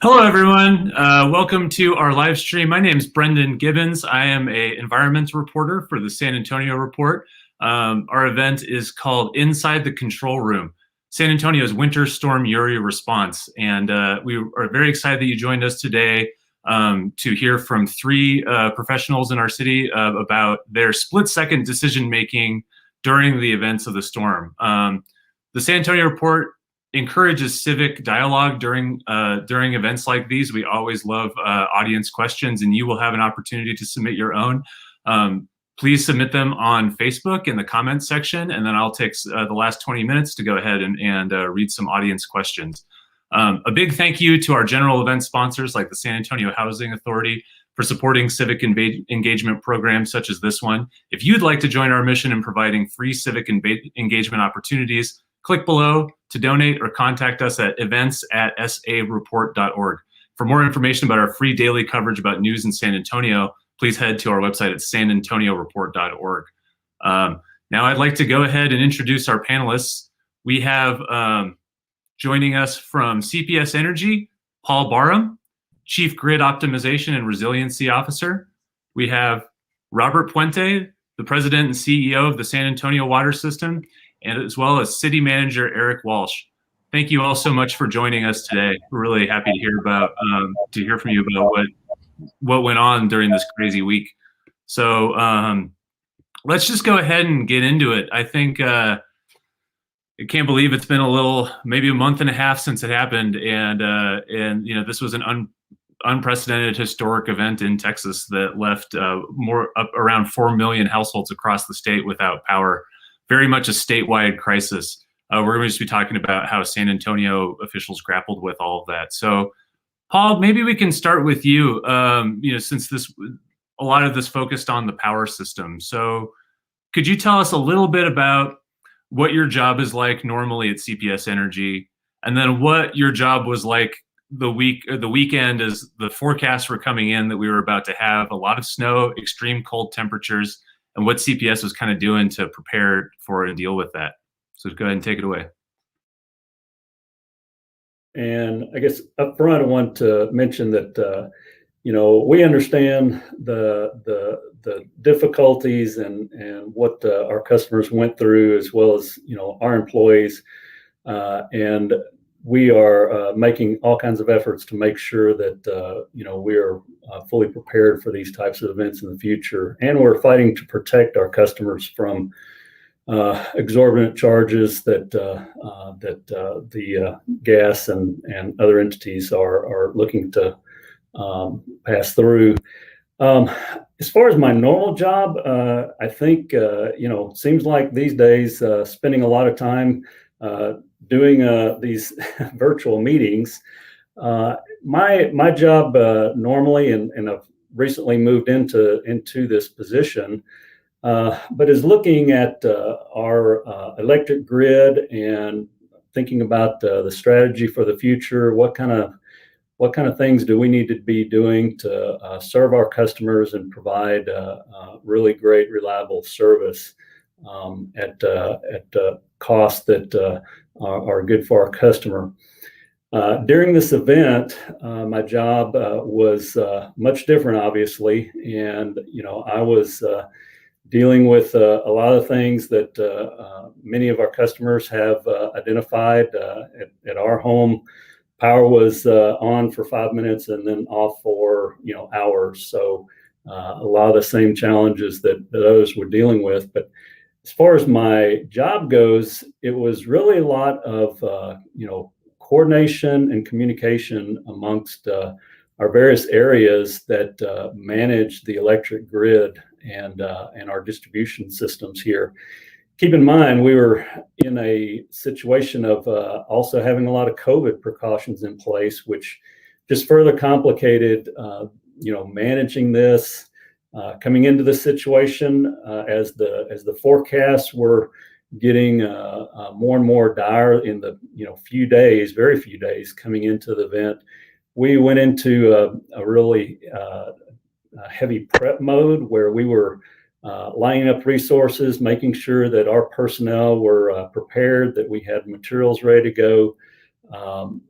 Hello, everyone. Welcome to our live stream. My name is Brendan Gibbons. I am an environmental reporter for the San Antonio Report. Our event is called Inside the Control Room, San Antonio's Winter Storm Uri Response. And we are very excited that you joined us today to hear from three professionals in our city about their split-second decision-making during the events of the storm. The San Antonio Report encourages civic dialogue during events like these. We always love audience questions, and you will have an opportunity to submit your own. Please submit them on Facebook in the comments section, and then I'll take the last 20 minutes to go ahead and read some audience questions. A big thank you to our general event sponsors like the San Antonio Housing Authority for supporting civic engagement programs such as this one. If you'd like to join our mission in providing free civic engagement opportunities, click below to donate or contact us at events@sareport.org. For more information about our free daily coverage about news in San Antonio, please head to our website at sanantonio.report.org. Now I'd like to go ahead and introduce our panelists. We have joining us from CPS Energy, Paul Barham, Chief Grid Optimization and Resiliency Officer. We have Robert Puente, the President and CEO of the San Antonio Water System, and as well as City Manager Eric Walsh. Thank you all so much for joining us today. We're really happy to hear from you about what went on during this crazy week. So let's just go ahead and get into it. I think I can't believe it's been maybe a month and a half since it happened, and this was an unprecedented historic event in Texas that left around 4 million households across the state without power. Very much a statewide crisis. We're going to just be talking about how San Antonio officials grappled with all of that. So, Paul, maybe we can start with you. Since a lot of this focused on the power system. So, could you tell us a little bit about what your job is like normally at CPS Energy, and then what your job was like the weekend as the forecasts were coming in that we were about to have a lot of snow, extreme cold temperatures, and what CPS was kind of doing to prepare for and deal with that. So go ahead and take it away. And I guess up front, I want to mention that, we understand the difficulties and what our customers went through, as well as, our employees. And we are making all kinds of efforts to make sure that, we are fully prepared for these types of events in the future. And we're fighting to protect our customers from exorbitant charges that the gas and other entities are looking to pass through. As far as my normal job, I think, seems like these days spending a lot of time doing these virtual meetings. My job normally, and I've recently moved into this position, but is looking at our electric grid and thinking about the strategy for the future. What kind of things do we need to be doing to serve our customers and provide really great, reliable service at costs that are good for our customer. During this event, my job was much different, obviously, and I was dealing with a lot of things that many of our customers have identified. At our home, power was on for 5 minutes and then off for hours. So a lot of the same challenges that others were dealing with. But as far as my job goes, it was really a lot of coordination and communication amongst our various areas that manage the electric grid and our distribution systems here. Keep in mind, we were in a situation of also having a lot of COVID precautions in place, which just further complicated, managing this. Coming into this situation, as the forecasts were getting more and more dire in the very few days coming into the event, we went into a really heavy prep mode where we were lining up resources, making sure that our personnel were prepared, that we had materials ready to go,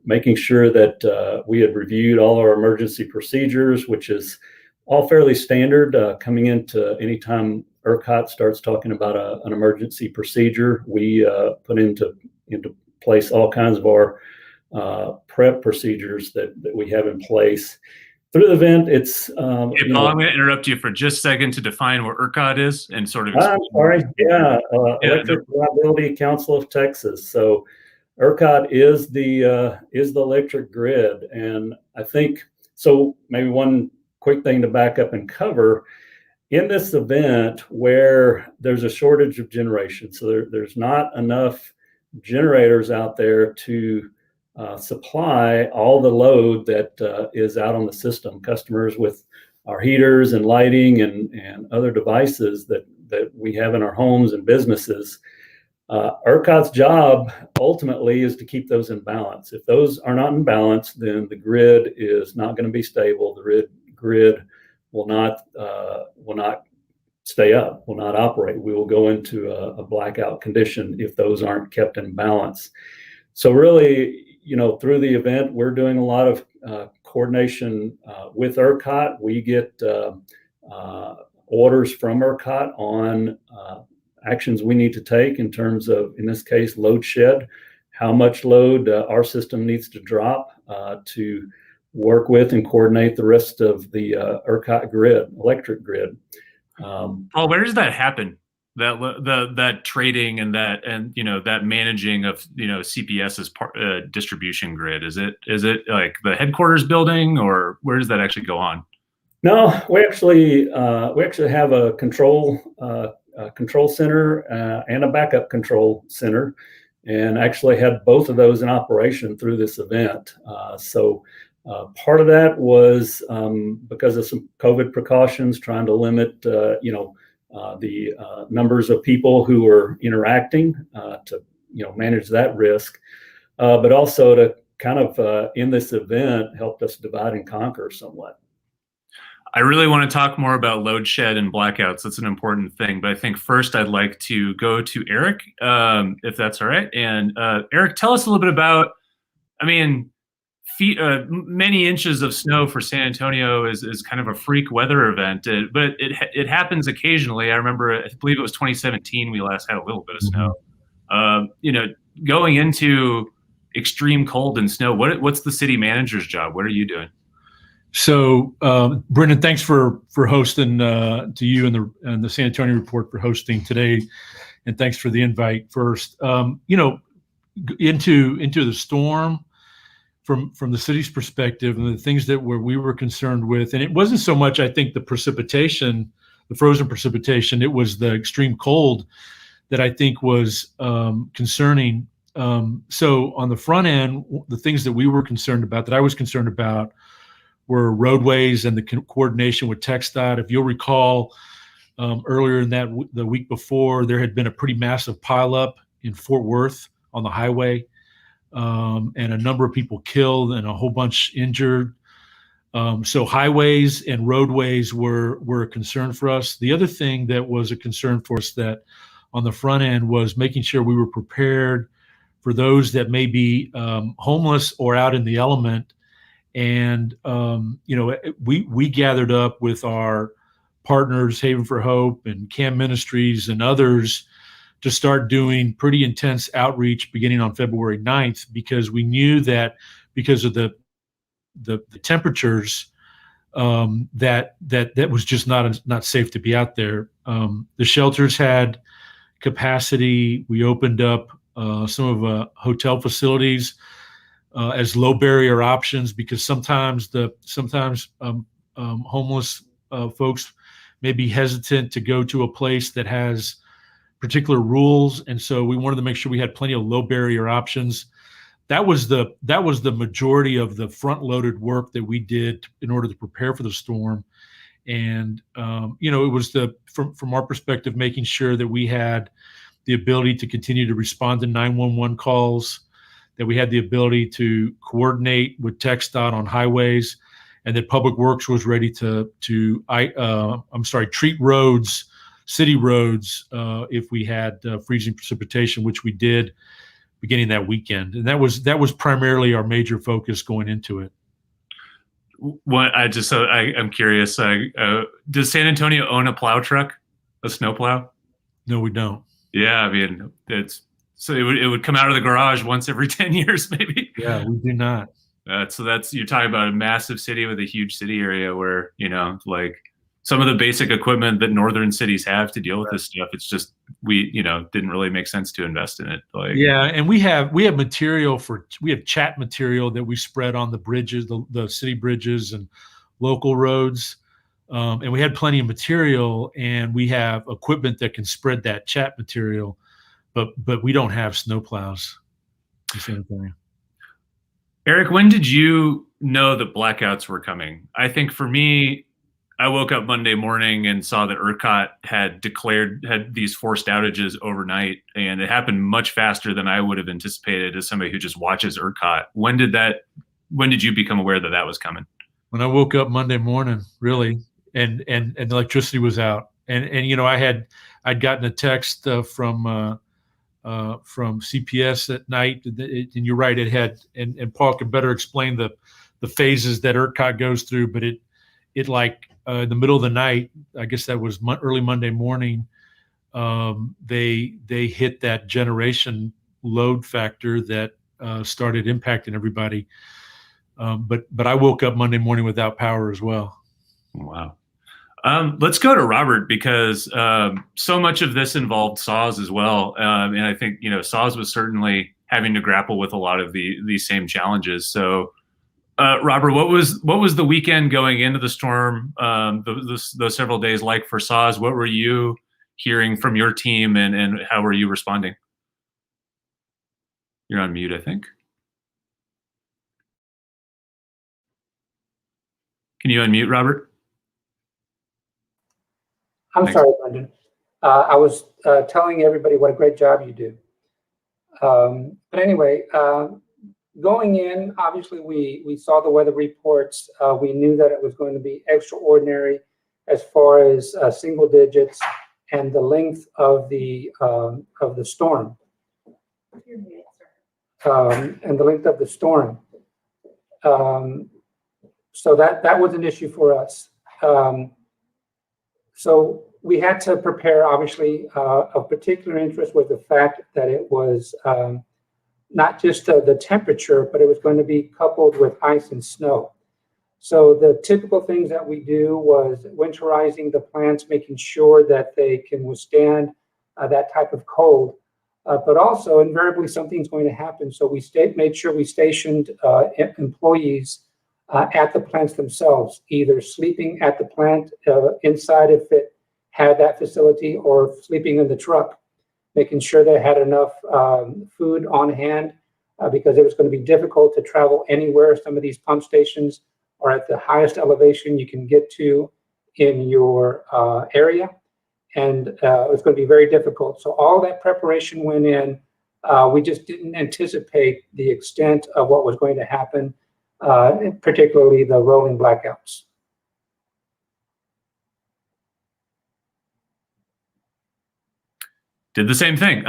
making sure that we had reviewed all our emergency procedures, which is all fairly standard coming into anytime ERCOT starts talking about an emergency procedure. We put into place all kinds of our prep procedures that we have in place. Through the event, it's... Hey, Paul, I'm going to interrupt you for just a second to define what ERCOT is and sort of... I'm sorry. Yeah, Electric Reliability Council of Texas. So ERCOT is the electric grid. And I think, so maybe one quick thing to back up and cover, in this event where there's a shortage of generation, so there's not enough generators out there to supply all the load that is out on the system. Customers with our heaters and lighting and other devices that we have in our homes and businesses. ERCOT's job ultimately is to keep those in balance. If those are not in balance, then the grid is not going to be stable. The grid will not stay up, will not operate. We will go into a blackout condition if those aren't kept in balance. So really, through the event, we're doing a lot of coordination with ERCOT. We get orders from ERCOT on actions we need to take in terms of, in this case, load shed, how much load our system needs to drop to work with and coordinate the rest of the ERCOT grid, electric grid. Paul, where does that happen? That trading and that managing of CPS's distribution grid, is it like the headquarters building, or where does that actually go on? No, we actually have a control center and a backup control center, and actually had both of those in operation through this event. So part of that was because of some COVID precautions, trying to limit the numbers of people who were interacting to manage that risk, but also to kind of in this event helped us divide and conquer somewhat. I really want to talk more about load shed and blackouts. That's an important thing. But I think first I'd like to go to Eric, if that's all right. And Eric, tell us a little bit about, many inches of snow for San Antonio is kind of a freak weather event, but it happens occasionally. I believe it was 2017 we last had a little bit of snow. Going into extreme cold and snow, what's the city manager's job? What are you doing? So, Brendan, thanks for hosting, to you and the San Antonio Report for hosting today, and thanks for the invite. First, into the storm from the city's perspective, and the things that we were concerned with, and it wasn't so much, I think, the precipitation, the frozen precipitation. It was the extreme cold that I think was concerning. So on the front end, the things that we were concerned about, that I was concerned about, were roadways and the coordination with TxDOT. If you'll recall, earlier in the week before, there had been a pretty massive pileup in Fort Worth on the highway, and a number of people killed and a whole bunch injured. So highways and roadways were a concern for us. The other thing that was a concern for us that on the front end was making sure we were prepared for those that may be homeless or out in the element. And, we gathered up with our partners, Haven for Hope and CAM Ministries and others, to start doing pretty intense outreach beginning on February 9th, because we knew that because of the temperatures, that was just not safe to be out there. The shelters had capacity. We opened up some of hotel facilities as low barrier options, because sometimes homeless folks may be hesitant to go to a place that has particular rules, and so we wanted to make sure we had plenty of low barrier options. That was the majority of the front loaded work that we did in order to prepare for the storm. And it was from our perspective, making sure that we had the ability to continue to respond to 911 calls, that we had the ability to coordinate with TxDOT on highways, and that Public Works was ready to treat roads, city roads, if we had freezing precipitation, which we did, beginning of that weekend, and that was primarily our major focus going into it. I'm curious. Does San Antonio own a plow truck, a snow plow? No, we don't. Yeah, I mean, it would come out of the garage once every 10 years, maybe. Yeah, we do not. You're talking about a massive city with a huge city area where, like some of the basic equipment that northern cities have to deal with this stuff. It's just, didn't really make sense to invest in it. And we have material we have chat material that we spread on the bridges, the city bridges and local roads. And we had plenty of material, and we have equipment that can spread that chat material, but we don't have snowplows in San Antonio. Eric, when did you know that blackouts were coming? I think for me, I woke up Monday morning and saw that ERCOT had these forced outages overnight, and it happened much faster than I would have anticipated as somebody who just watches ERCOT. When did you become aware that that was coming? When I woke up Monday morning, really, and the electricity was out, and I'd gotten a text from CPS at night, and you're right, it had, and Paul could better explain the phases that ERCOT goes through, but it in the middle of the night, I guess that was early Monday morning, they hit that generation load factor that started impacting everybody. But I woke up Monday morning without power as well. Wow. Let's go to Robert, because so much of this involved SAWS as well. And I think, SAWS was certainly having to grapple with a lot of these same challenges. So, Robert, what was the weekend going into the storm, those several days like for SAWS? What were you hearing from your team, and how were you responding? You're on mute, I think. Can you unmute, Robert? I'm Thanks. sorry, Brendan. I was telling everybody what a great job you do. But anyway, going in, obviously we saw the weather reports. We knew that it was going to be extraordinary as far as single digits and the length of the storm. And the length of the storm. So that was an issue for us. So we had to prepare, obviously. Of particular interest was the fact that it was not just the temperature, but it was going to be coupled with ice and snow. So the typical things that we do was winterizing the plants, making sure that they can withstand that type of cold. But also, invariably, something's going to happen. So we made sure we stationed employees at the plants themselves, either sleeping at the plant inside if it had that facility, or sleeping in the truck, making sure they had enough food on hand, because it was going to be difficult to travel anywhere. Some of these pump stations are at the highest elevation you can get to in your area, and it was going to be very difficult. So all that preparation went in. We just didn't anticipate the extent of what was going to happen, particularly the rolling blackouts. Did the same thing.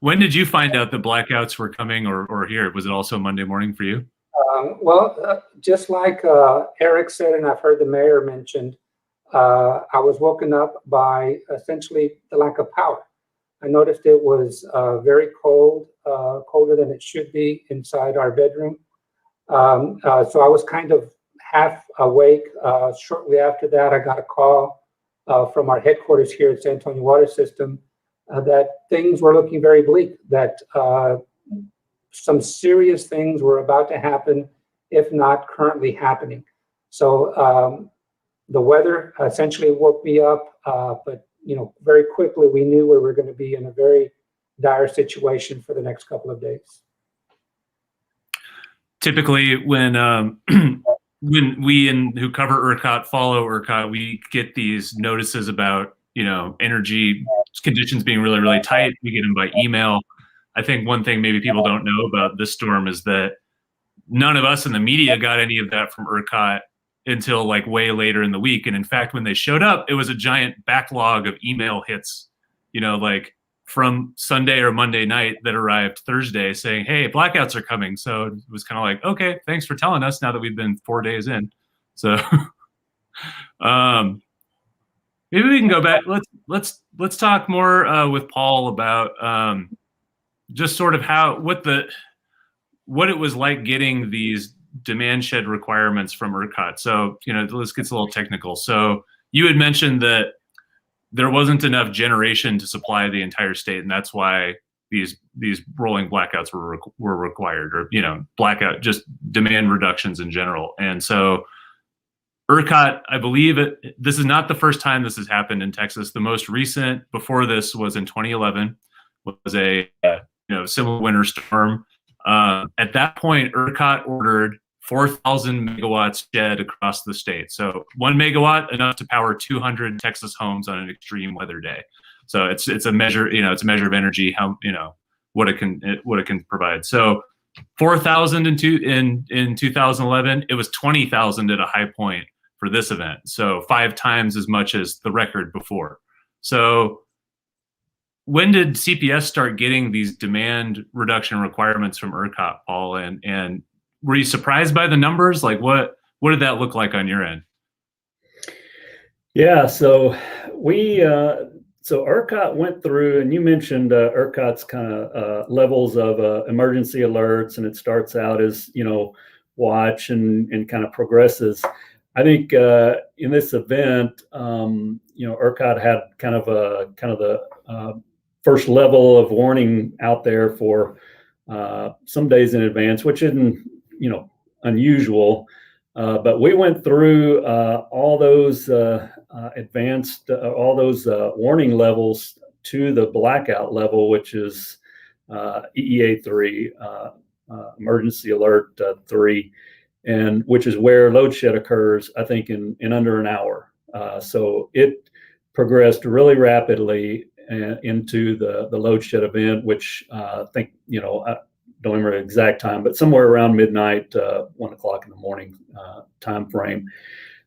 When did you find out the blackouts were coming, or here? Was it also Monday morning for you? Just like Eric said, and I've heard the mayor mentioned, I was woken up by essentially the lack of power. I noticed it was very cold, colder than it should be inside our bedroom. So I was kind of half awake. Shortly after that, I got a call from our headquarters here at San Antonio Water System that things were looking very bleak, that some serious things were about to happen, if not currently happening. So the weather essentially woke me up, but very quickly we knew we were going to be in a very dire situation for the next couple of days. Typically, when we who cover ERCOT, follow ERCOT, we get these notices about energy conditions being really, really tight. We get them by email. I think one thing maybe people don't know about this storm is that none of us in the media got any of that from ERCOT until like way later in the week. And in fact, when they showed up, it was a giant backlog of email hits, like from Sunday or Monday night that arrived Thursday saying, hey, blackouts are coming. So it was kind of like, okay, thanks for telling us now that we've been 4 days in. So maybe we can go back. Let's talk more with Paul about just sort of what it was like getting these demand shed requirements from ERCOT. So, let's get a little technical. So you had mentioned that there wasn't enough generation to supply the entire state, and that's why these rolling blackouts were required, or blackout, just demand reductions in general. And so ERCOT, I believe this is not the first time this has happened in Texas. The most recent before this was in 2011, was a similar winter storm. At that point, ERCOT ordered 4,000 megawatts shed across the state. So 1 megawatt, enough to power 200 Texas homes on an extreme weather day. So it's a measure, it's a measure of energy, how, what it can provide. So 4,000 in 2011, it was 20,000 at a high point for this event. So 5 times as much as the record before. So when did CPS start getting these demand reduction requirements from ERCOT, Paul? And were you surprised by the numbers? Like what did that look like on your end? Yeah, so so ERCOT went through, and you mentioned ERCOT's kind of levels of emergency alerts, and it starts out as watch and kind of progresses. I think in this event, ERCOT had kind of the first level of warning out there for some days in advance, which isn't unusual. But we went through all those advanced, all those warning levels to the blackout level, which is EEA 3, emergency alert 3, and which is where load shed occurs, I think, in under an hour. So it progressed really rapidly into the load shed event, which I think, I don't remember the exact time, but somewhere around midnight, 1 o'clock in the morning time frame.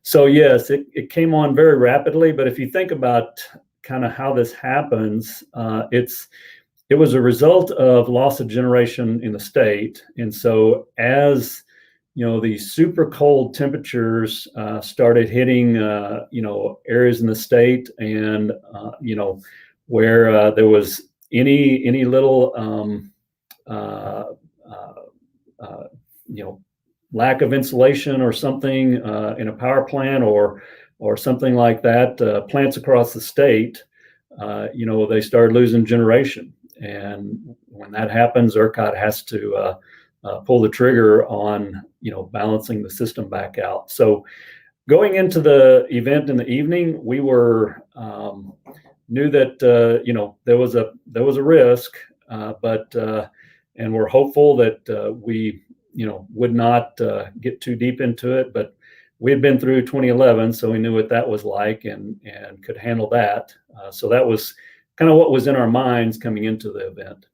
So yes, it came on very rapidly. But if you think about kind of how this happens, it was a result of loss of generation in the state. And so as these super cold temperatures started hitting areas in the state, and where there was any little lack of insulation or something in a power plant or something like that, plants across the state, they started losing generation. And when that happens, ERCOT has to pull the trigger on balancing the system back out. So going into the event in the evening, we were knew that there was a risk, but and we're hopeful that we would not get too deep into it. But we had been through 2011, so we knew what that was like and could handle that. So that was kind of what was in our minds coming into the event.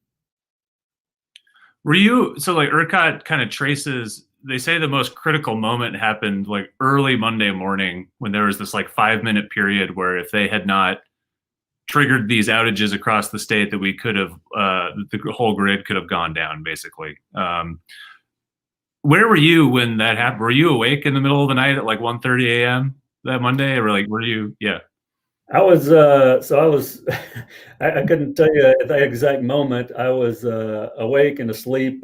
So like ERCOT kind of traces, they say the most critical moment happened like early Monday morning, when there was this like 5-minute period where if they had not triggered these outages across the state, that we could have, the whole grid could have gone down, basically. Where were you when that happened? Were you awake in the middle of the night at like 1:30 a.m. that Monday, or like, were you? Yeah. I was, I couldn't tell you at the exact moment. I was awake and asleep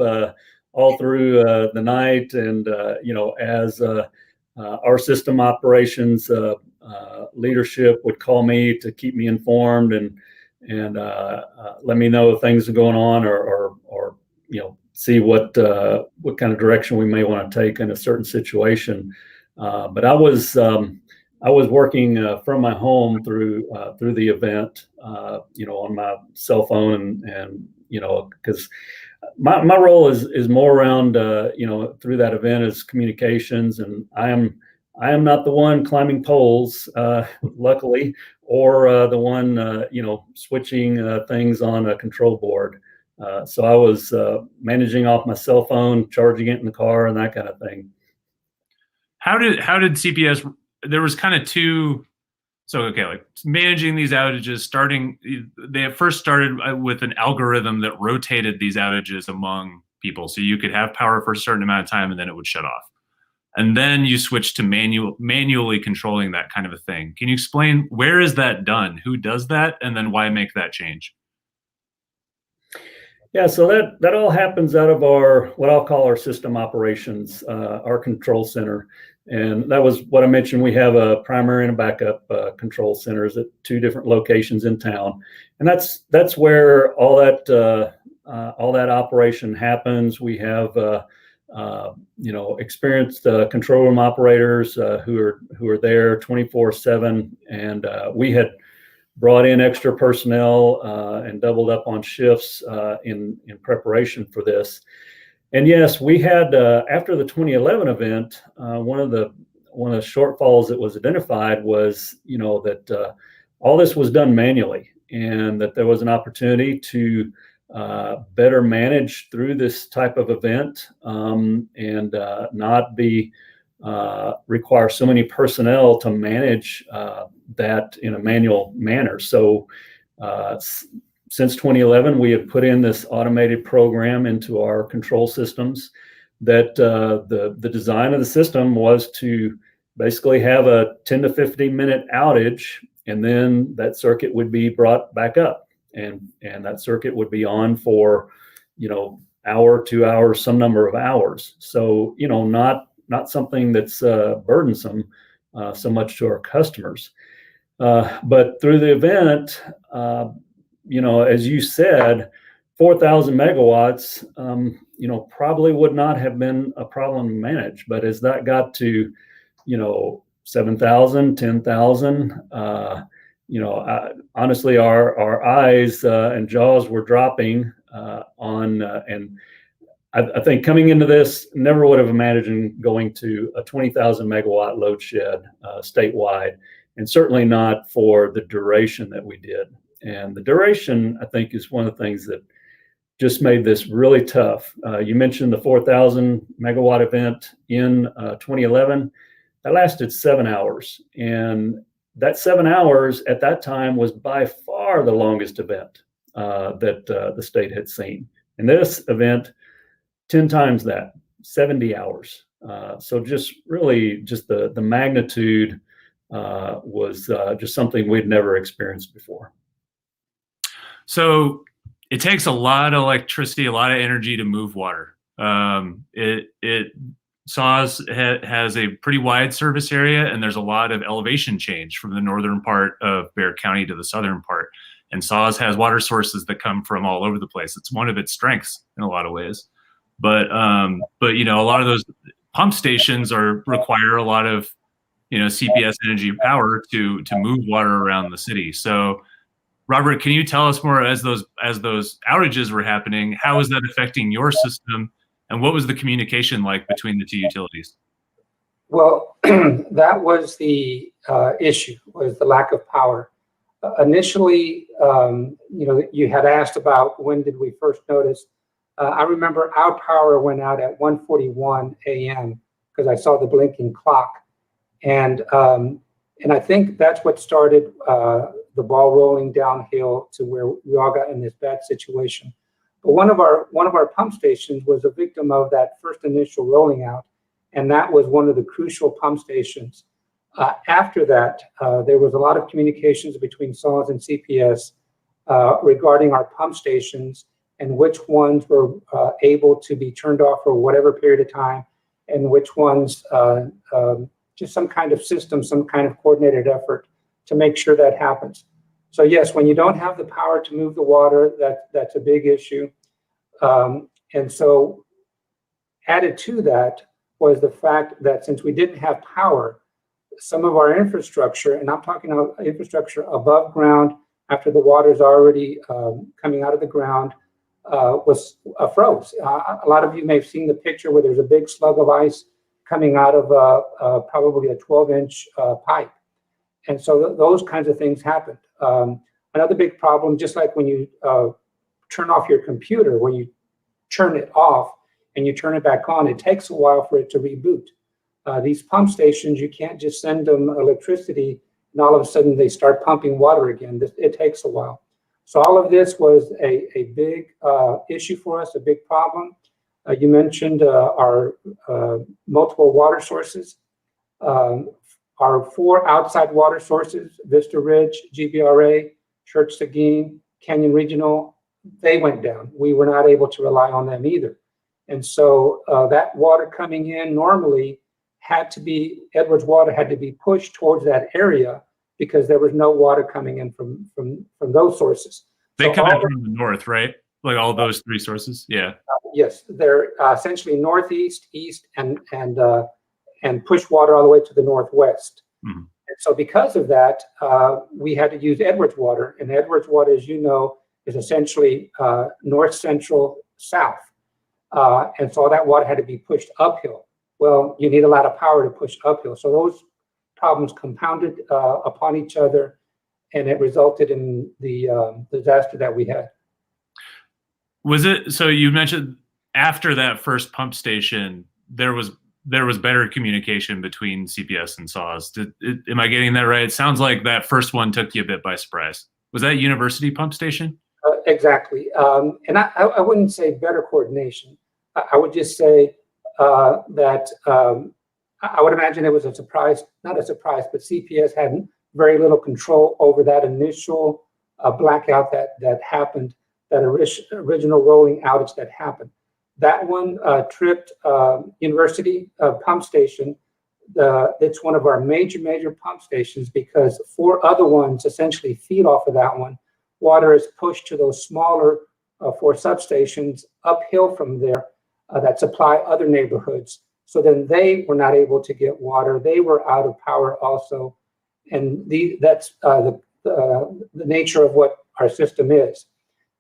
all through the night. And, as our system operations leadership would call me to keep me informed and let me know if things are going on, or see what kind of direction we may want to take in a certain situation. But I was working from my home through the event, on my cell phone, and because my role is more around, through that event is communications, and I am not the one climbing poles, luckily, or the one, switching things on a control board. So I was managing off my cell phone, charging it in the car, and that kind of thing. How did CPS? There was kind of two So, okay, like managing these outages, they at first started with an algorithm that rotated these outages among people. So you could have power for a certain amount of time and then it would shut off. And then you switch to manually controlling that kind of a thing. Can you explain where is that done? Who does that? And then why make that change? Yeah, so that all happens out of our, what I'll call our system operations, our control center. And that was what I mentioned. We have a primary and a backup control centers at 2 different locations in town. And that's where all that operation happens. We have experienced control room operators who are there 24/7, and we had brought in extra personnel and doubled up on shifts in preparation for this. And yes, we had after the 2011 event, one of the shortfalls that was identified was that all this was done manually, and that there was an opportunity to better manage through this type of event and not require so many personnel to manage that in a manual manner. So since 2011, we have put in this automated program into our control systems that the design of the system was to basically have a 10 to 15 minute outage, and then that circuit would be brought back up, and that circuit would be on for hour, 2 hours, some number of hours. So not something that's burdensome so much to our customers. But through the event, as you said, 4,000 megawatts, probably would not have been a problem to manage. But as that got to, 7,000, 10,000, honestly, our eyes and jaws were dropping and I think coming into this, never would have imagined going to a 20,000 megawatt load shed statewide, and certainly not for the duration that we did. And the duration, I think, is one of the things that just made this really tough. You mentioned the 4,000 megawatt event in 2011. That lasted 7 hours. And that 7 hours at that time was by far the longest event that the state had seen. And this event, 10 times that, 70 hours. So just the magnitude was just something we'd never experienced before. So it takes a lot of electricity, a lot of energy to move water. SAWS has a pretty wide service area, and there's a lot of elevation change from the northern part of Bexar County to the southern part. And SAWS has water sources that come from all over the place. It's one of its strengths in a lot of ways. But a lot of those pump stations require a lot of CPS energy power to move water around the city. So Robert, can you tell us more, as those outages were happening, how is that affecting your system, and what was the communication like between the 2 utilities? Well, that was the issue, was the lack of power. Initially, you had asked about when did we first notice. I remember our power went out at 1:41 a.m. because I saw the blinking clock, and I think that's what started the ball rolling downhill to where we all got in this bad situation. But one of our pump stations was a victim of that first initial rolling out, and that was one of the crucial pump stations. After that, there was a lot of communications between SAWS and CPS regarding our pump stations and which ones were able to be turned off for whatever period of time, and which ones just some kind of system, some kind of coordinated effort to make sure that happens. So yes, when you don't have the power to move the water, that's a big issue. And so added to that was the fact that since we didn't have power, some of our infrastructure, and I'm talking about infrastructure above ground after the water's already coming out of the ground, was froze. A lot of you may have seen the picture where there's a big slug of ice coming out of probably a 12-inch pipe. And so those kinds of things happened. Another big problem, just like when you turn off your computer, when you turn it off and you turn it back on, it takes a while for it to reboot. These pump stations, you can't just send them electricity and all of a sudden they start pumping water again. It takes a while. So all of this was a big issue for us, a big problem. You mentioned our multiple water sources. Our 4 outside water sources, Vista Ridge, GBRA, Church Seguin, Canyon Regional, they went down. We were not able to rely on them either. And so that water coming in normally had to be, Edwards water had to be pushed towards that area because there was no water coming in from those sources. They So come in all from the north, right? Like all those 3 sources? Yeah. yes, they're essentially northeast, east, and push water all the way to the northwest. Mhm. And so because of that, we had to use Edwards water. And Edwards water, as you know, is essentially north, central, south. And so that water had to be pushed uphill. Well, you need a lot of power to push uphill. So those problems compounded upon each other, and it resulted in the disaster that we had. Was it, so you mentioned after that first pump station, there was better communication between CPS and SAWS. Am I getting that right? It sounds like that first one took you a bit by surprise. Was that University Pump Station? Exactly. And I wouldn't say better coordination. I would just say that I would imagine it was a surprise, not a surprise, but CPS had very little control over that initial blackout that happened, that original rolling outage that happened. That one tripped University Pump Station. It's one of our major pump stations because 4 other ones essentially feed off of that one. Water is pushed to those smaller 4 substations uphill from there that supply other neighborhoods. So then they were not able to get water. They were out of power also. And that's the nature of what our system is.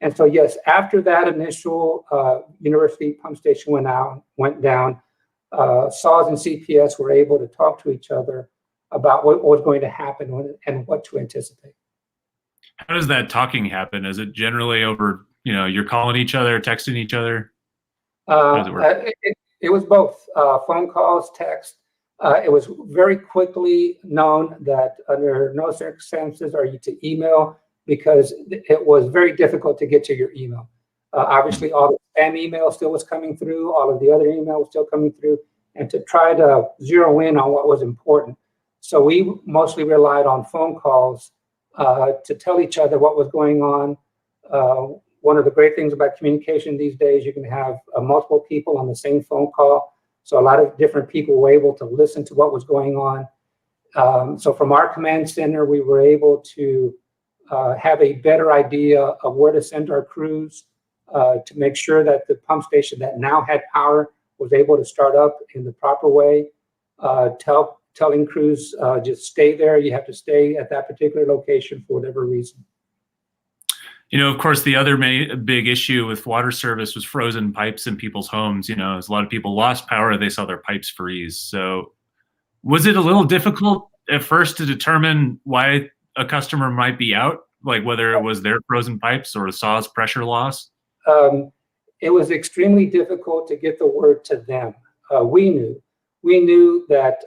And so, yes, after that initial University Pump Station went down, SAWS and CPS were able to talk to each other about what was going to happen and what to anticipate. How does that talking happen? Is it generally over, you're calling each other, texting each other? How does it work? It was both phone calls, text. It was very quickly known that under no circumstances are you to email, because it was very difficult to get to your email. Obviously, all the spam email still was coming through, all of the other email was still coming through, and to try to zero in on what was important. So we mostly relied on phone calls to tell each other what was going on. One of the great things about communication these days, you can have multiple people on the same phone call. So a lot of different people were able to listen to what was going on. So from our command center, we were able to have a better idea of where to send our crews to make sure that the pump station that now had power was able to start up in the proper way. Telling crews, just stay there. You have to stay at that particular location for whatever reason. Of course, the other big issue with water service was frozen pipes in people's homes. As a lot of people lost power, they saw their pipes freeze. So was it a little difficult at first to determine why a customer might be out, like whether it was their frozen pipes or SAWS pressure loss? It was extremely difficult to get the word to them. We knew that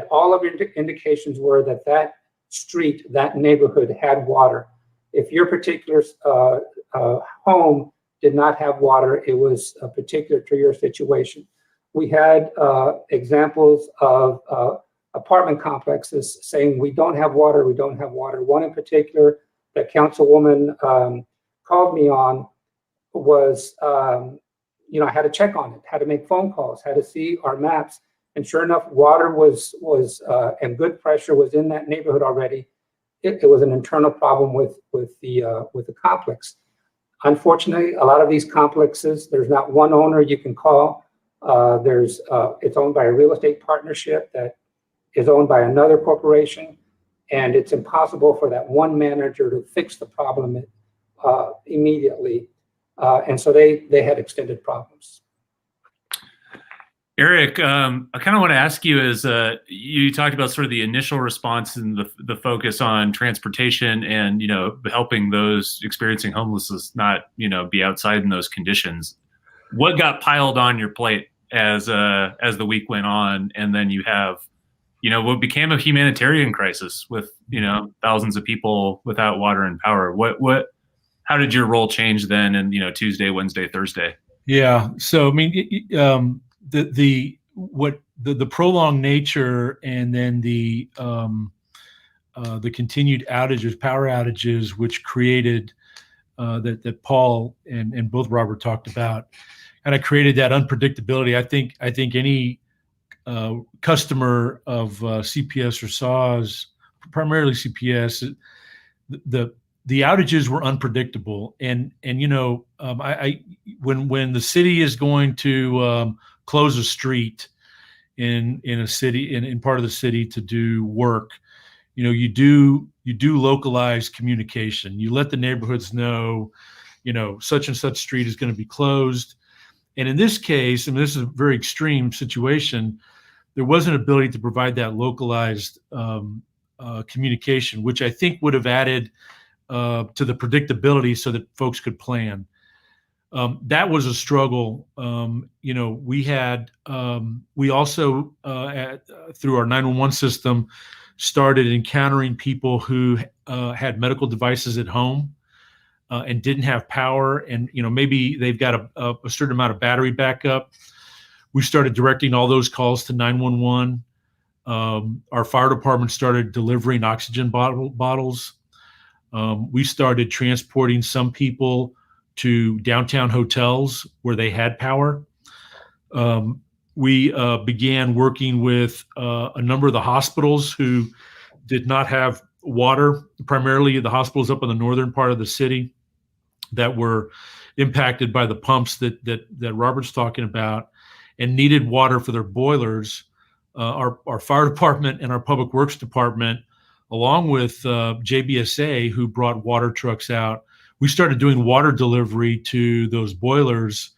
all of your indications were that street, that neighborhood had water. If your particular home did not have water, it was particular to your situation. We had examples of apartment complexes saying, we don't have water, we don't have water. One in particular that Councilwoman called me on was, I had to check on it, had to make phone calls, had to see our maps. And sure enough, water was and good pressure was in that neighborhood already. It was an internal problem with the complex. Unfortunately, a lot of these complexes, there's not one owner you can call. It's owned by a real estate partnership that is owned by another corporation, and it's impossible for that one manager to fix the problem immediately. And so they had extended problems. Eric, I kind of want to ask you, as you talked about sort of the initial response and the focus on transportation and, helping those experiencing homelessness not, be outside in those conditions. What got piled on your plate as the week went on? And then you have, what became a humanitarian crisis with, thousands of people without water and power. How did your role change then in, Tuesday, Wednesday, Thursday? Yeah. So, I mean, the prolonged nature and then the continued outages, power outages, which created that Paul and both Robert talked about, and I created that unpredictability. I think any customer of CPS or SAWS, primarily CPS, the outages were unpredictable, and when the city is going to close a street in a city in part of the city to do work, you do localized communication. You let the neighborhoods know, such and such street is going to be closed. And in this case, this is a very extreme situation, there was an ability to provide that localized communication, which I think would have added to the predictability so that folks could plan. That was a struggle. We also, through our 911 system, started encountering people who had medical devices at home and didn't have power, and maybe they've got a certain amount of battery backup. We started directing all those calls to 911. Our fire department started delivering oxygen bottles. We started transporting some people to downtown hotels where they had power. We began working with a number of the hospitals who did not have water, primarily the hospitals up in the northern part of the city that were impacted by the pumps that Robert's talking about and needed water for their boilers. Our fire department and our public works department, along with JBSA, who brought water trucks out, we started doing water delivery to those boilers,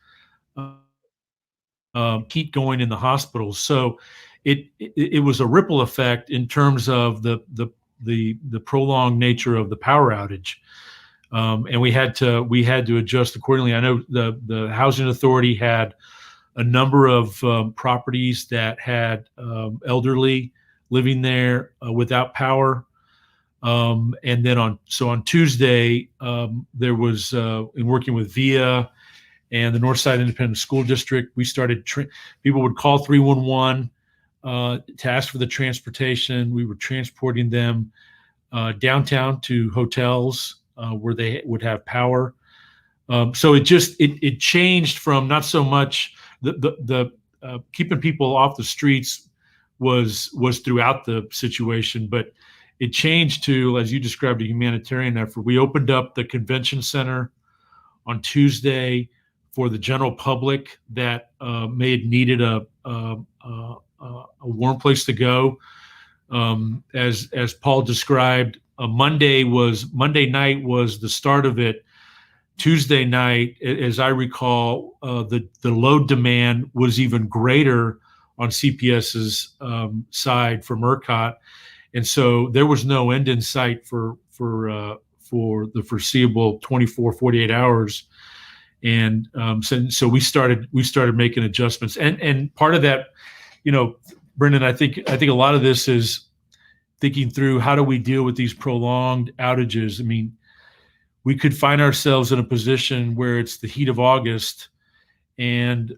keep going in the hospitals. So it was a ripple effect in terms of the prolonged nature of the power outage, and we had to adjust accordingly. I know the housing authority had a number of properties that had elderly living there without power. And then on Tuesday, there was, in working with VIA and the Northside Independent School District, we started, people would call 311 to ask for the transportation. We were transporting them downtown to hotels where they would have power. So it changed from not so much the keeping people off the streets was throughout the situation, but it changed to, as you described, a humanitarian effort. We opened up the convention center on Tuesday for the general public that may have needed a warm place to go. As Paul described, Monday night was the start of it. Tuesday night, as I recall, the load demand was even greater on CPS's side for ERCOT. And so there was no end in sight for the foreseeable 24, 48 hours. And so we started making adjustments. And part of that, Brendan, I think a lot of this is thinking through how do we deal with these prolonged outages. I mean, we could find ourselves in a position where it's the heat of August and,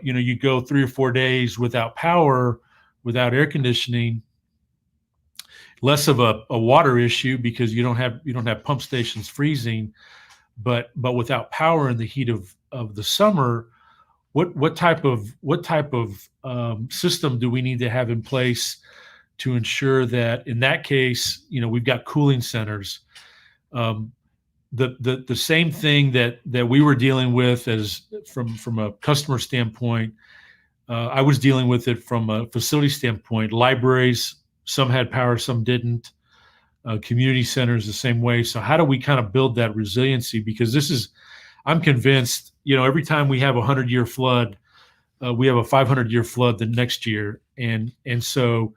you go 3 or 4 days without power, without air conditioning. Less of a water issue because you don't have pump stations freezing, but without power in the heat of the summer, what type of system do we need to have in place to ensure that in that case, we've got cooling centers. The same thing that we were dealing with as from a customer standpoint, I was dealing with it from a facility standpoint. Libraries, some had power, some didn't. Community centers the same way. So how do we kind of build that resiliency? Because I'm convinced, every time we have a 100-year flood, we have a 500-year flood the next year. And so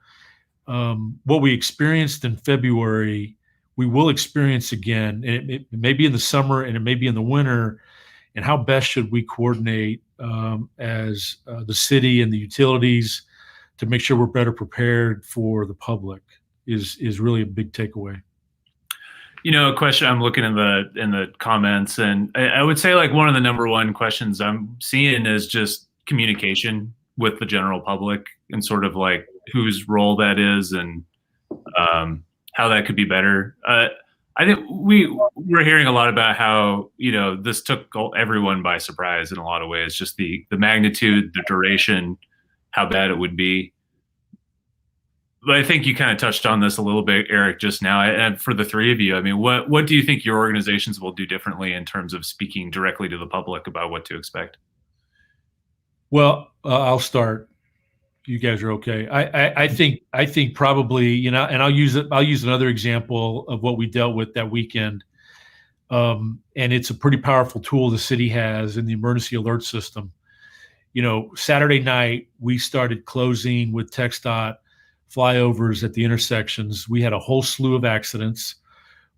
what we experienced in February, we will experience again. And it may be in the summer and it may be in the winter. And how best should we coordinate as the city and the utilities to make sure we're better prepared for the public is really a big takeaway. You know, a question I'm looking in the comments, and I would say like one of the number one questions I'm seeing is just communication with the general public and sort of like whose role that is and how that could be better. I think we're hearing a lot about how, you know, this took everyone by surprise in a lot of ways, just the magnitude, the duration, how bad it would be. But I think you kind of touched on this a little bit, Eric, just now. And for the three of you, I mean, what do you think your organizations will do differently in terms of speaking directly to the public about what to expect? Well, I'll start. You guys are okay. I think probably, you know, and I'll use another example of what we dealt with that weekend. And it's a pretty powerful tool the city has in the emergency alert system. You know, Saturday night, we started closing with TxDOT flyovers at the intersections. We had a whole slew of accidents.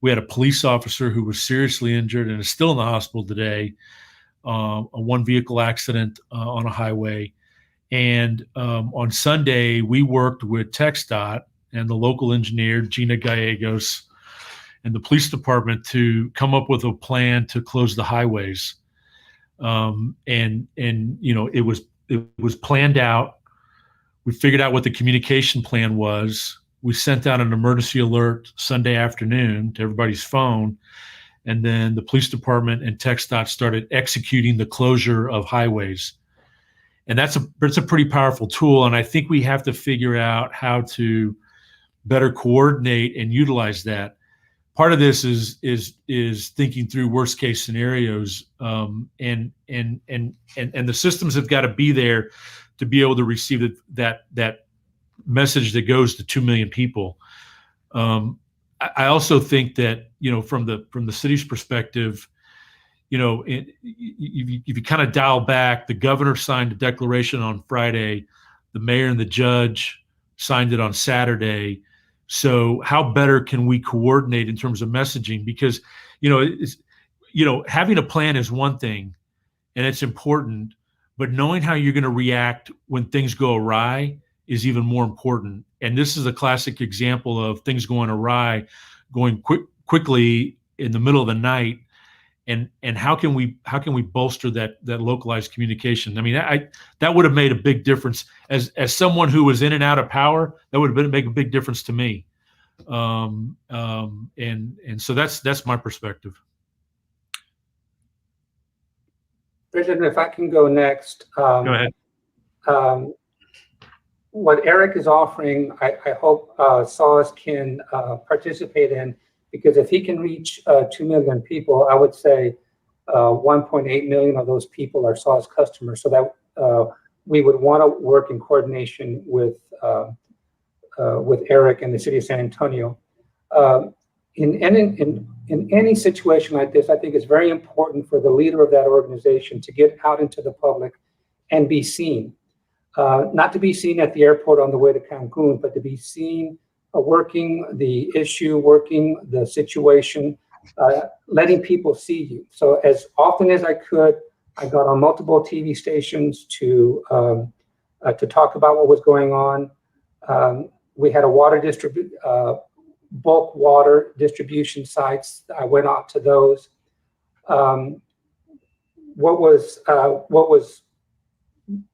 We had a police officer who was seriously injured and is still in the hospital today. A one vehicle accident on a highway. And on Sunday, we worked with TxDOT and the local engineer, Gina Gallegos, and the police department to come up with a plan to close the highways. And you know, it was planned out. We figured out what the communication plan was. We sent out an emergency alert Sunday afternoon to everybody's phone. And then the police department and TxDOT started executing the closure of highways. And that's a pretty powerful tool. And I think we have to figure out how to better coordinate and utilize that. Part of this is thinking through worst case scenarios. And the systems have got to be there to be able to receive that message that goes to 2 million people. I also think that, you know, from the city's perspective, you know, if you kind of dial back, the governor signed a declaration on Friday, the mayor and the judge signed it on Saturday. So how better can we coordinate in terms of messaging? Because, having a plan is one thing, and it's important, but knowing how you're going to react when things go awry is even more important. And this is a classic example of things going awry, going quickly in the middle of the night. And how can we bolster that localized communication? I mean, that would have made a big difference. As someone who was in and out of power, that would have make a big difference to me. And so that's my perspective. President, if I can go next. Go ahead. What Eric is offering, I hope SAWS can participate in, because if he can reach 2 million people, I would say 1.8 million of those people are SAWS customers. So that we would want to work in coordination with Eric and the city of San Antonio. In any situation like this, I think it's very important for the leader of that organization to get out into the public and be seen. Not to be seen at the airport on the way to Cancun, but to be seen working the issue, working the situation, letting people see you. So as often as I could, I got on multiple TV stations to talk about what was going on. We had a bulk water distribution sites. I went out to those.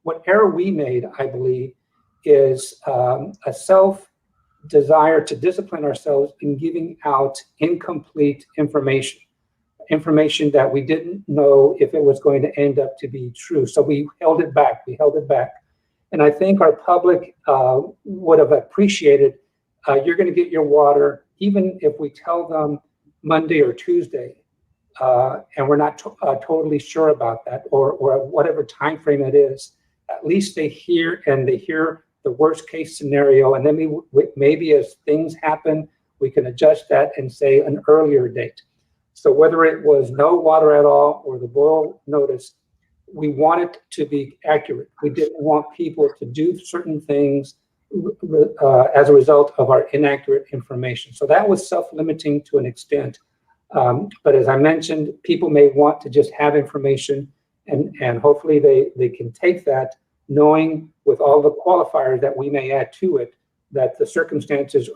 What error we made, I believe, is a self-desire to discipline ourselves in giving out incomplete information that we didn't know if it was going to end up to be true. So we held it back. And I think our public would have appreciated, you're going to get your water, even if we tell them Monday or Tuesday, and we're not totally sure about that, or whatever time frame it is. At least they hear the worst case scenario, and then maybe as things happen, we can adjust that and say an earlier date. So whether it was no water at all or the boil notice, we want it to be accurate. We didn't want people to do certain things as a result of our inaccurate information. So that was self-limiting to an extent. But as I mentioned, people may want to just have information, and hopefully they can take that knowing with all the qualifiers that we may add to it, that the circumstances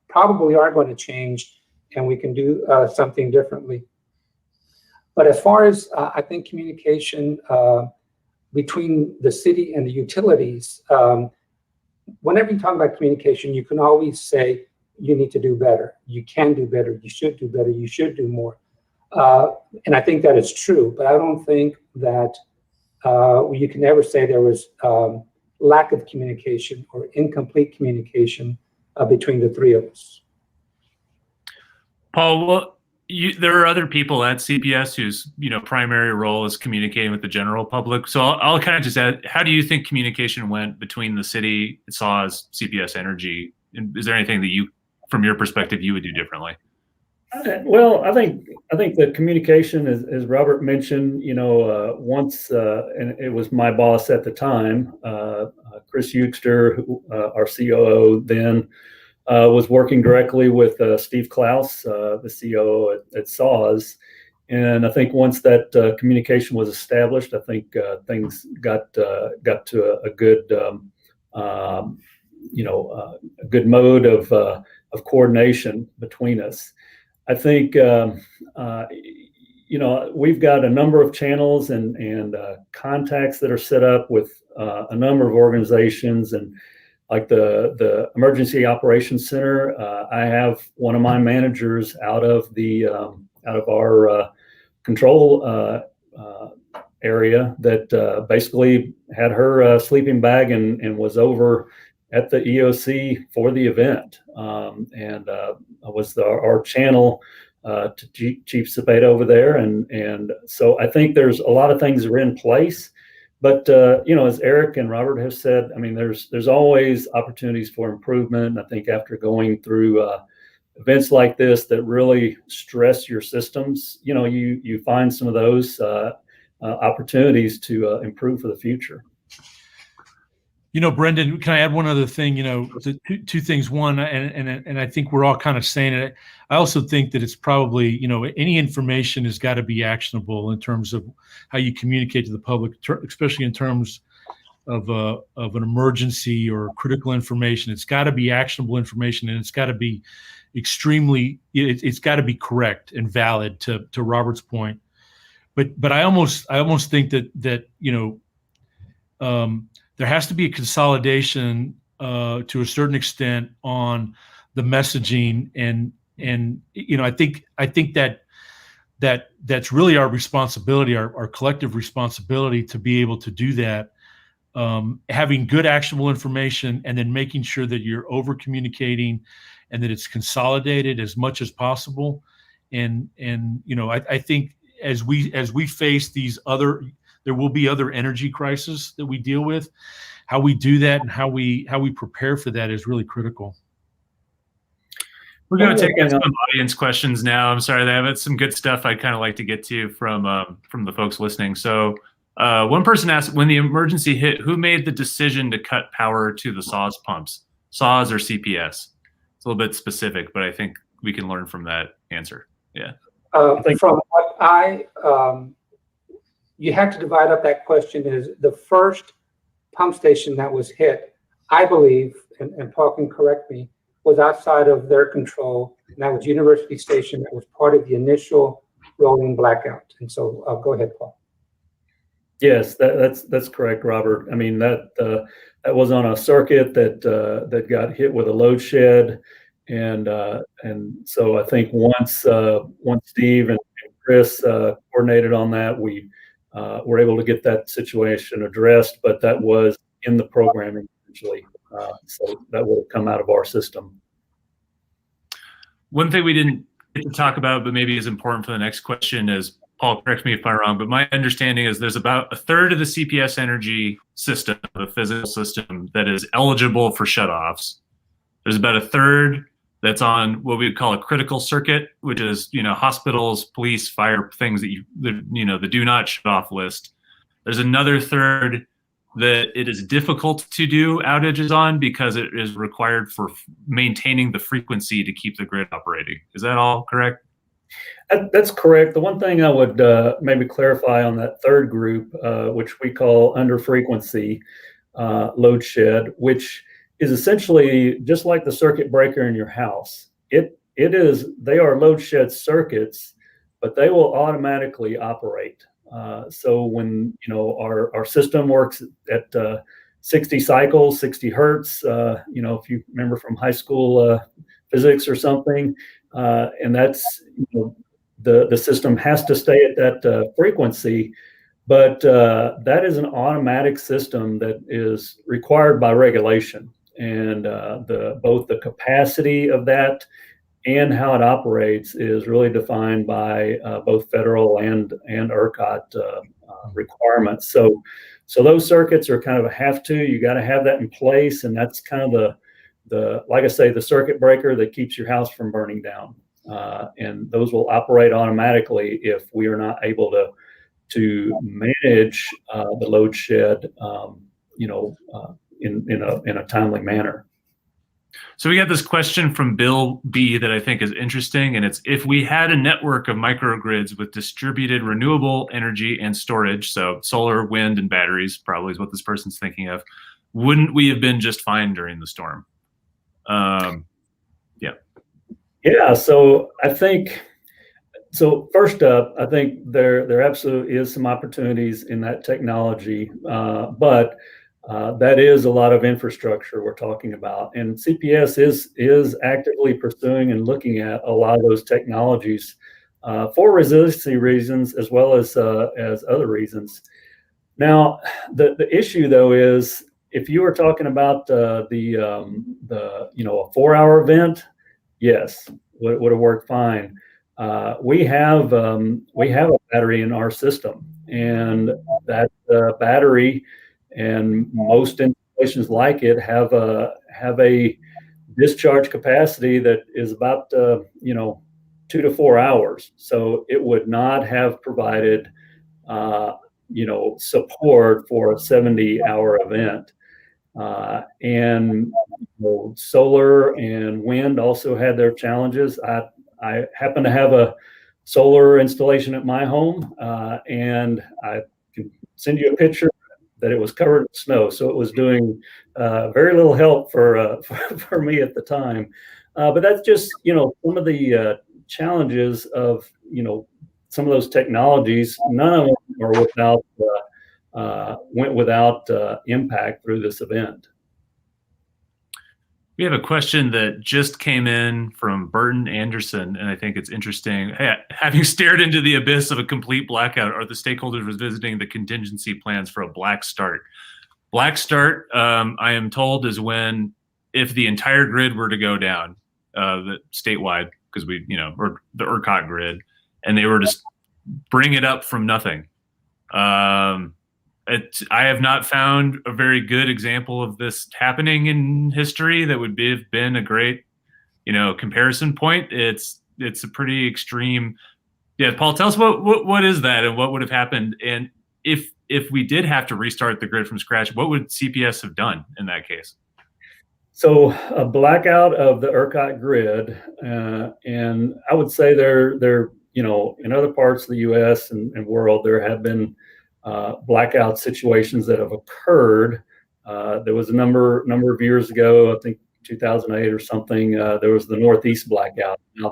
probably are going to change and we can do something differently. But as far as I think communication between the city and the utilities, whenever you talk about communication, you can always say you need to do better, you can do better, you should do better, you should do more. And I think that is true, but I don't think that you can ever say there was lack of communication or incomplete communication between the three of us. Paul, well, there are other people at CPS whose primary role is communicating with the general public. So I'll kind of just add, how do you think communication went between the city, SAWS, CPS Energy? And is there anything that you, from your perspective, you would do differently? Well, I think the communication, as Robert mentioned, once, and it was my boss at the time, Chris Euchster, our COO then, was working directly with Steve Klaus, the COO at SAWS. And I think once that communication was established, I think things got to a good, a good mode of coordination between us. I think, we've got a number of channels and contacts that are set up with a number of organizations, and like the Emergency Operations Center. I have one of my managers out of our control area that basically had her sleeping bag and was over at the EOC for the event, and was our channel to Chief Cepeda over there, and so I think there's a lot of things that are in place. But as Eric and Robert have said, I mean, there's always opportunities for improvement. I think after going through events like this that really stress your systems, you find some of those opportunities to improve for the future. Brendan, can I add one other thing? Two things. One, and I think we're all kind of saying it. I also think that it's probably, any information has got to be actionable in terms of how you communicate to the public, especially in terms of an emergency or critical information. It's got to be actionable information, and it's got to be it's got to be correct and valid. To Robert's point, but I almost think that there has to be a consolidation to a certain extent on the messaging, and I think that's really our responsibility, our collective responsibility to be able to do that. Having good actionable information, and then making sure that you're over communicating, and that it's consolidated as much as possible. And I think as we face these there will be other energy crises that we deal with. How we do that and how we prepare for that is really critical. We're going to take some audience questions now. I'm sorry, they have some good stuff I'd kind of like to get to from the folks listening. So one person asked, when the emergency hit, who made the decision to cut power to the SAWS pumps, SAWS or CPS? It's a little bit specific, but I think we can learn from that answer. Yeah. From what you have to divide up that question. Is the first pump station that was hit, I believe, and Paul can correct me, was outside of their control, and that was University Station. That was part of the initial rolling blackout. And so go ahead, Paul. Yes, that's correct, Robert. I mean, that was on a circuit that got hit with a load shed, and so I think once Steve and Chris coordinated on that, we were able to get that situation addressed, but that was in the programming eventually. So that will come out of our system. One thing we didn't get to talk about, but maybe is important for the next question, is, Paul, correct me if I'm wrong, but my understanding is there's about a third of the CPS Energy system, the physical system, that is eligible for shutoffs. There's about a third that's on what we would call a critical circuit, which is, hospitals, police, fire, things that the do not shut off list. There's another third that it is difficult to do outages on because it is required for maintaining the frequency to keep the grid operating. Is that all correct? That's correct. The one thing I would maybe clarify on that third group, which we call under frequency, load shed, which is essentially just like the circuit breaker in your house. They are load shed circuits, but they will automatically operate. So when our system works at 60 cycles, 60 hertz, if you remember from high school physics or something, and that's the system has to stay at that frequency. But that is an automatic system that is required by regulation, and both the capacity of that and how it operates is really defined by both federal and ERCOT requirements. So those circuits are kind of a have to. You got to have that in place, and that's kind of the like I say, the circuit breaker that keeps your house from burning down. And those will operate automatically if we are not able to manage the load shed, in a timely manner. So we got this question from Bill B that I think is interesting, and it's, if we had a network of microgrids with distributed renewable energy and storage, so solar, wind, and batteries probably is what this person's thinking of, wouldn't we have been just fine during the storm? Yeah, so I think, first up, I think there absolutely is some opportunities in that technology, but that is a lot of infrastructure we're talking about, and CPS is actively pursuing and looking at a lot of those technologies for resiliency reasons as well as other reasons. Now, the issue though is, if you were talking about a 4-hour event, yes, would have worked fine. We have a battery in our system, and that battery and most installations like it have a discharge capacity that is about 2 to 4 hours. So it would not have provided support for a 70-hour event. And solar and wind also had their challenges. I happen to have a solar installation at my home, and I can send you a picture that it was covered in snow. So it was doing very little help for me at the time. But that's just, some of the challenges of, some of those technologies. None of them are went without impact through this event. We have a question that just came in from Burton Anderson, and I think it's interesting. Hey, having stared into the abyss of a complete blackout, are the stakeholders revisiting the contingency plans for a black start? Black start, I am told, is if the entire grid were to go down, the statewide, because or the ERCOT grid, and they were to bring it up from nothing. I have not found a very good example of this happening in history that would have been a great, comparison point. It's a pretty extreme. Yeah, Paul, tell us what is that and what would have happened, and if we did have to restart the grid from scratch, what would CPS have done in that case? So a blackout of the ERCOT grid, and I would say there in other parts of the U.S. and world, there have been blackout situations that have occurred. There was a number of years ago, I think 2008 or something, there was the Northeast blackout. Now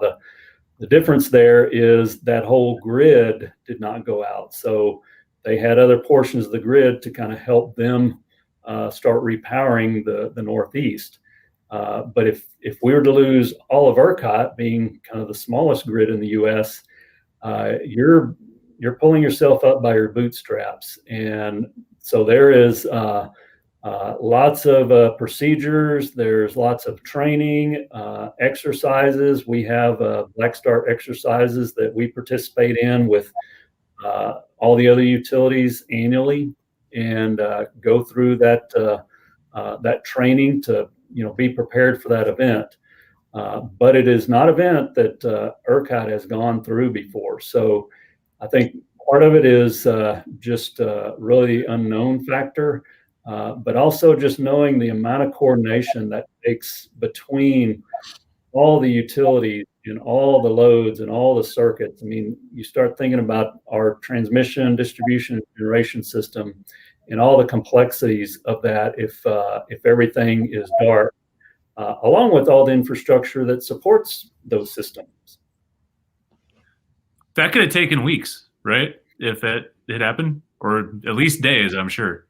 the difference there is that whole grid did not go out. So they had other portions of the grid to kind of help them start repowering the Northeast. But if we were to lose all of ERCOT, being kind of the smallest grid in the U.S., you're pulling yourself up by your bootstraps. And so there is lots of procedures. There's lots of training, exercises. We have Black Start exercises that we participate in with all the other utilities annually, and go through that training to be prepared for that event. But it is not an event that ERCOT has gone through before. So I think part of it is just really the unknown factor, but also just knowing the amount of coordination that takes between all the utilities and all the loads and all the circuits. I mean, you start thinking about our transmission, distribution, and generation system, and all the complexities of that if everything is dark, along with all the infrastructure that supports those systems. That could have taken weeks, right? If it happened, or at least days, I'm sure.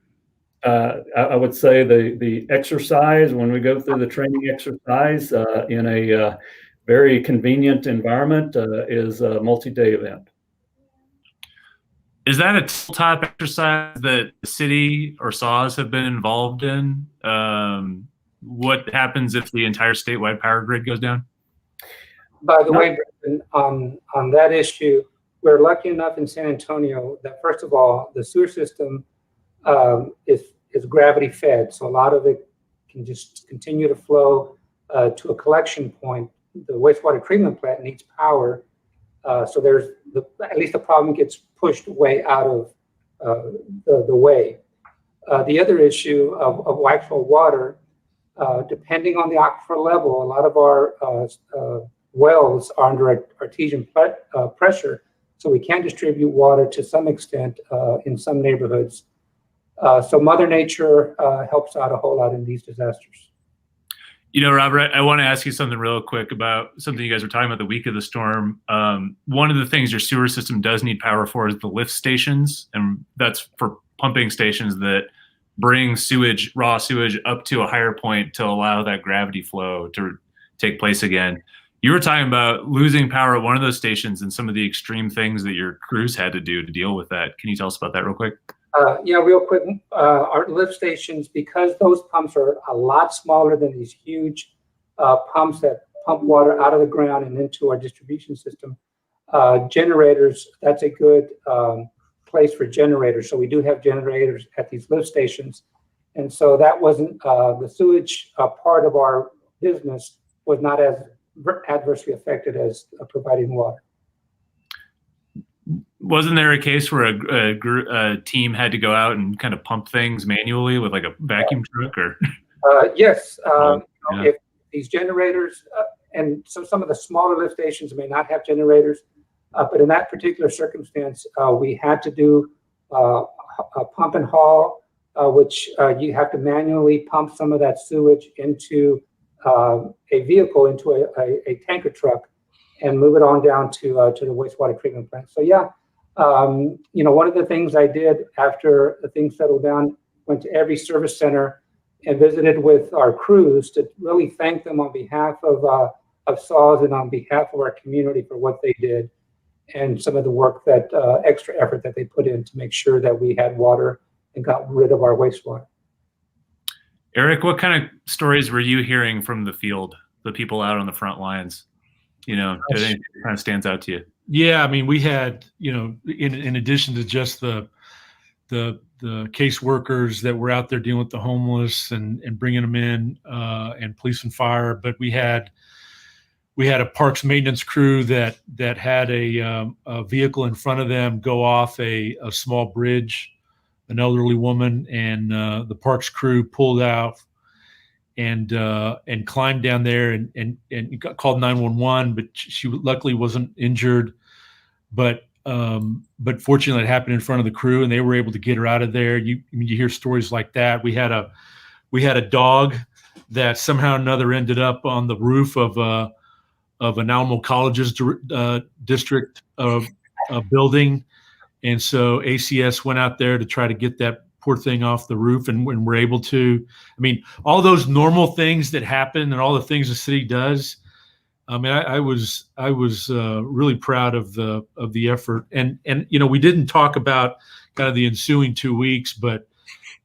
I would say the exercise, when we go through the training exercise in a very convenient environment, is a multi-day event. Is that a top exercise that the city or SAWS have been involved in? What happens if the entire statewide power grid goes down? By the way, Brendan, on that issue, we're lucky enough in San Antonio that, first of all, the sewer system is gravity fed, so a lot of it can just continue to flow to a collection point. The wastewater treatment plant needs power, so there's at least the problem gets pushed way out of the way. The other issue of actual water, depending on the aquifer level, a lot of our wells are under artesian pressure, so we can distribute water to some extent in some neighborhoods. So Mother Nature helps out a whole lot in these disasters. You know, Robert, I want to ask you something real quick about something you guys were talking about the week of the storm. One of the things your sewer system does need power for is the lift stations, and that's for pumping stations that bring sewage, raw sewage, up to a higher point to allow that gravity flow to take place again. You were talking about losing power at one of those stations and some of the extreme things that your crews had to do to deal with that. Can you tell us about that real quick? Yeah, real quick. Our lift stations, because those pumps are a lot smaller than these huge pumps that pump water out of the ground and into our distribution system, generators, that's a good place for generators. So we do have generators at these lift stations. And so that wasn't, the sewage part of our business was not as adversely affected as providing water. Wasn't there a case where a team had to go out and kind of pump things manually with like a vacuum truck? Or yes, yeah. If these generators, and so some of the smaller lift stations may not have generators, but in that particular circumstance, we had to do a pump and haul, which you have to manually pump some of that sewage into a vehicle, into a tanker truck, and move it on down to the wastewater treatment plant. So yeah, you know, one of the things I did after the things settled down, went to every service center and visited with our crews to really thank them on behalf of SAWS and on behalf of our community for what they did and some of the work that extra effort that they put in to make sure that we had water and got rid of our wastewater. Eric, what kind of stories were you hearing from the field, the people out on the front lines? You know, did anything kind of stands out to you? Yeah, I mean, we had, you know, in addition to just the case workers that were out there dealing with the homeless and bringing them in, and police and fire, but we had a parks maintenance crew that had a vehicle in front of them go off a small bridge, an elderly woman, and the parks crew pulled out and climbed down there and got called 911, but she luckily wasn't injured. But fortunately, it happened in front of the crew, and they were able to get her out of there. You hear stories like that. We had a dog that somehow or another ended up on the roof of an Alamo College's district building, and so ACS went out there to try to get that poor thing off the roof, and we're able to. I mean, all those normal things that happen and all the things the city does. I mean, I was really proud of the effort, and you know, we didn't talk about kind of the ensuing 2 weeks, but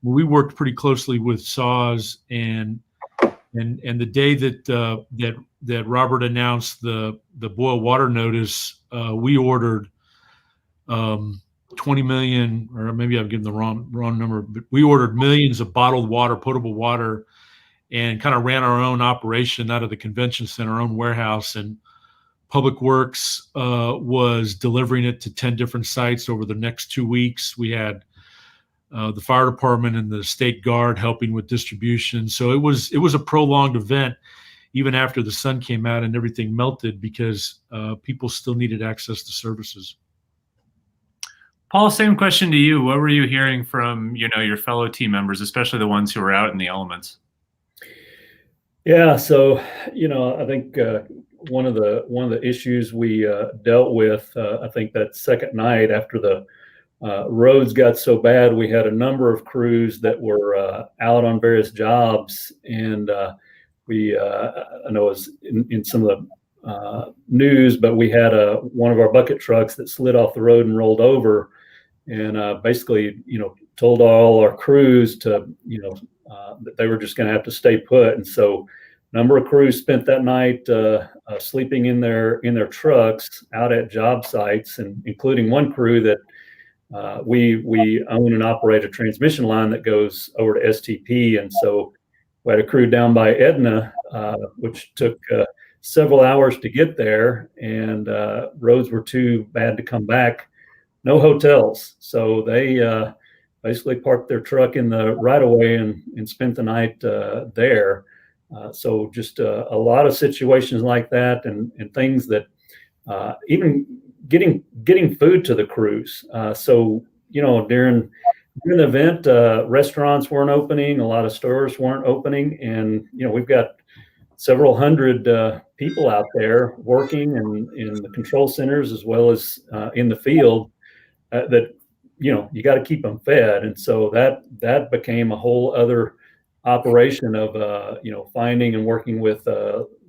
we worked pretty closely with SAWS, and the day that Robert announced the boil water notice, we ordered 20 million, or maybe I've given the wrong number, but we ordered millions of bottled water, potable water, and kind of ran our own operation out of the convention center, our own warehouse. And Public Works was delivering it to 10 different sites over the next 2 weeks. We had the fire department and the state guard helping with distribution. So it was a prolonged event, even after the sun came out and everything melted, because people still needed access to services. Paul, same question to you. What were you hearing from, your fellow team members, especially the ones who were out in the elements? Yeah, so I think one of the issues we dealt with, I think that second night after the roads got so bad, we had a number of crews that were out on various jobs, and we I know it was in some of the news, but we had one of our bucket trucks that slid off the road and rolled over, and basically told all our crews to that they were just going to have to stay put. And so a number of crews spent that night sleeping in their trucks out at job sites, and including one crew that we own and operate a transmission line that goes over to STP. And so we had a crew down by Edna, which took several hours to get there, and roads were too bad to come back. No hotels. So they basically parked their truck in the right of way and spent the night there. So just a lot of situations like that, and things that even getting food to the crews. So during the event, restaurants weren't opening, a lot of stores weren't opening, and we've got several hundred people out there working in the control centers as well as in the field that you got to keep them fed. And so that became a whole other operation of finding and working with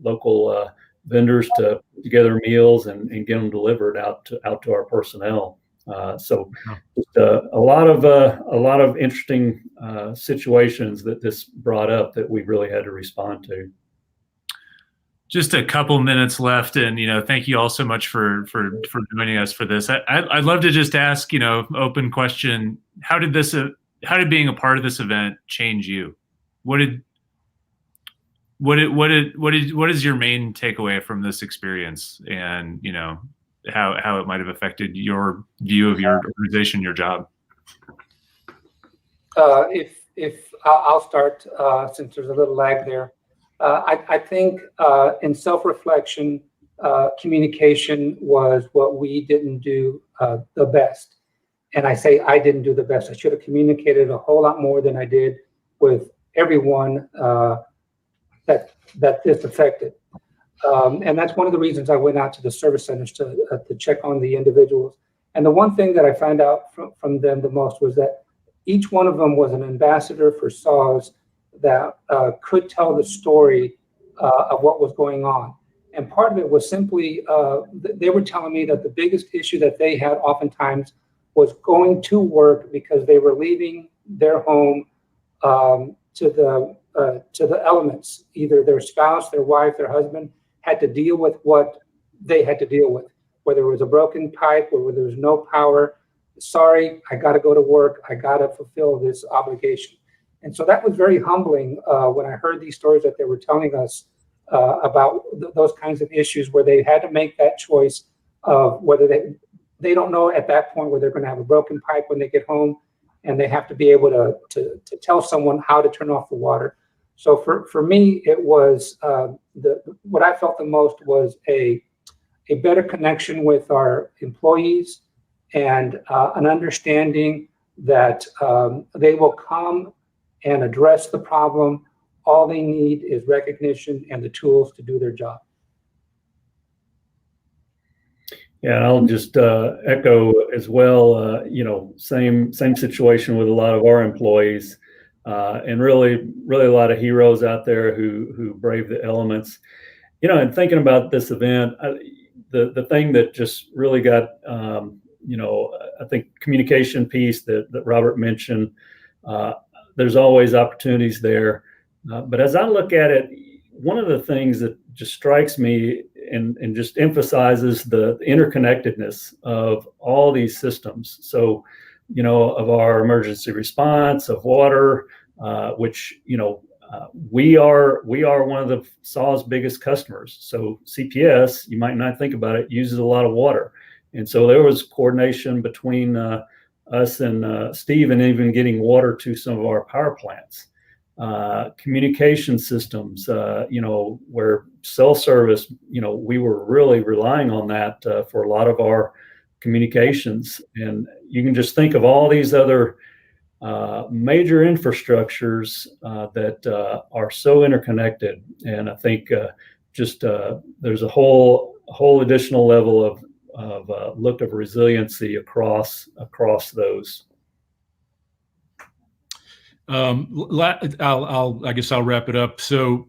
local vendors to put together meals and get them delivered out to our personnel. So just a lot of interesting situations that this brought up that we really had to respond to. Just a couple minutes left, and thank you all so much for joining us for this. I'd love to just ask, open question: how did being a part of this event change you? What is your main takeaway from this experience, and how it might have affected your view of your organization, your job? If I'll start, since there's a little lag there. I think in self-reflection, communication was what we didn't do the best. And I say I didn't do the best. I should have communicated a whole lot more than I did with everyone that this affected. And that's one of the reasons I went out to the service centers to check on the individuals. And the one thing that I found out from them the most was that each one of them was an ambassador for SAWS that could tell the story of what was going on. And part of it was simply, they were telling me that the biggest issue that they had oftentimes was going to work because they were leaving their home to the elements. Either their spouse, their wife, their husband had to deal with what they had to deal with, whether it was a broken pipe or whether there was no power. Sorry, I got to go to work. I got to fulfill this obligation. And so that was very humbling when I heard these stories that they were telling us about those kinds of issues where they had to make that choice of whether they don't know at that point whether they're going to have a broken pipe when they get home, and they have to be able to tell someone how to turn off the water. So for me, it was what I felt the most was a better connection with our employees and an understanding that they will come and address the problem. All they need is recognition and the tools to do their job. Yeah, I'll just echo as well. Same situation with a lot of our employees, and really a lot of heroes out there who brave the elements. And thinking about this event, the thing that just really got, I think communication piece that Robert mentioned. There's always opportunities there. But as I look at it, one of the things that just strikes me and just emphasizes the interconnectedness of all these systems. So, of our emergency response, of water, which, we are one of the SAW's biggest customers. So CPS, you might not think about it, uses a lot of water. And so there was coordination between us and Steve, and even getting water to some of our power plants. Communication systems, where cell service, we were really relying on that for a lot of our communications. And you can just think of all these other major infrastructures that are so interconnected. And I think there's a whole additional level of look of resiliency across those. I guess I'll wrap it up. So,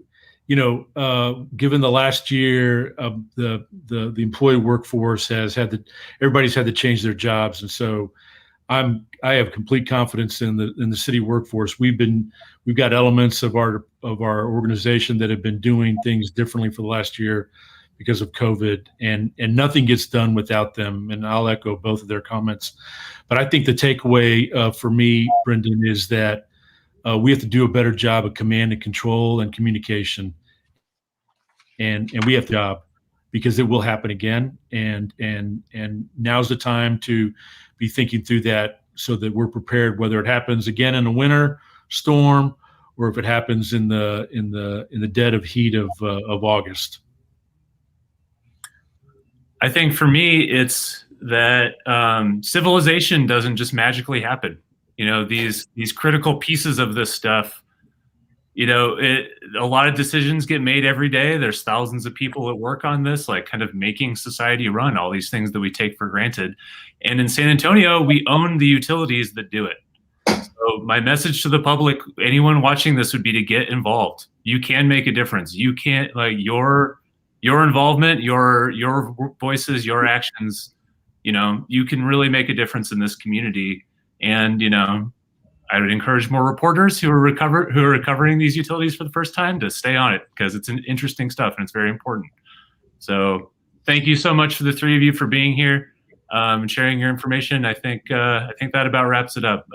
given the last year, the employee workforce everybody's had to change their jobs, and so I have complete confidence in the city workforce. We've got elements of our organization that have been doing things differently for the last year because of COVID, and nothing gets done without them. And I'll echo both of their comments. But I think the takeaway for me, Brendan, is that we have to do a better job of command and control and communication, and we have to job, because it will happen again. And now's the time to be thinking through that so that we're prepared, whether it happens again in a winter storm or if it happens in the dead of heat of August. I think for me, it's that civilization doesn't just magically happen. These critical pieces of this stuff, a lot of decisions get made every day. There's thousands of people that work on this, like kind of making society run, all these things that we take for granted. And in San Antonio, we own the utilities that do it. So my message to the public, anyone watching this, would be to get involved. You can make a difference. You can't, your involvement, your voices, your actions, you can really make a difference in this community. And, I would encourage more reporters who are recovering these utilities for the first time to stay on it, because it's an interesting stuff and it's very important. So thank you so much for the three of you for being here and sharing your information. I think that about wraps it up.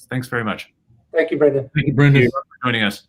Thanks very much. Thank you, Brendan. Thank you, Brendan, for joining us.